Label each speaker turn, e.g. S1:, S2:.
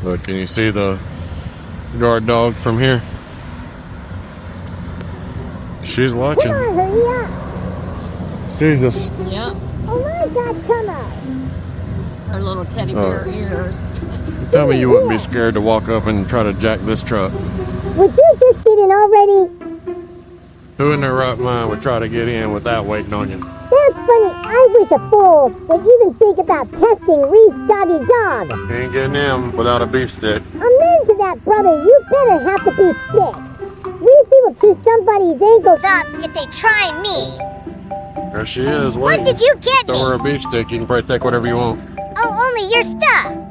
S1: Look, can you see the guard dog from here? She's watching.
S2: Come on, hurry up.
S1: She's just...
S3: Yep.
S2: Oh my God, come on.
S3: Her little teddy bear ears.
S1: Tell me you wouldn't be scared to walk up and try to jack this truck.
S2: Would you just get in already?
S1: Who in their right mind would try to get in without waiting on you?
S2: That's funny. I was a fool would even think about testing Reese doggy dog.
S1: You ain't getting in without a beef stick.
S2: I'm into that, brother. You better have to be sick. Reese will chew somebody's ankles up if they try me.
S1: There she is.
S2: What did you get
S1: Throw her a beef stick. You can probably take whatever you want.
S2: Oh, only your stuff.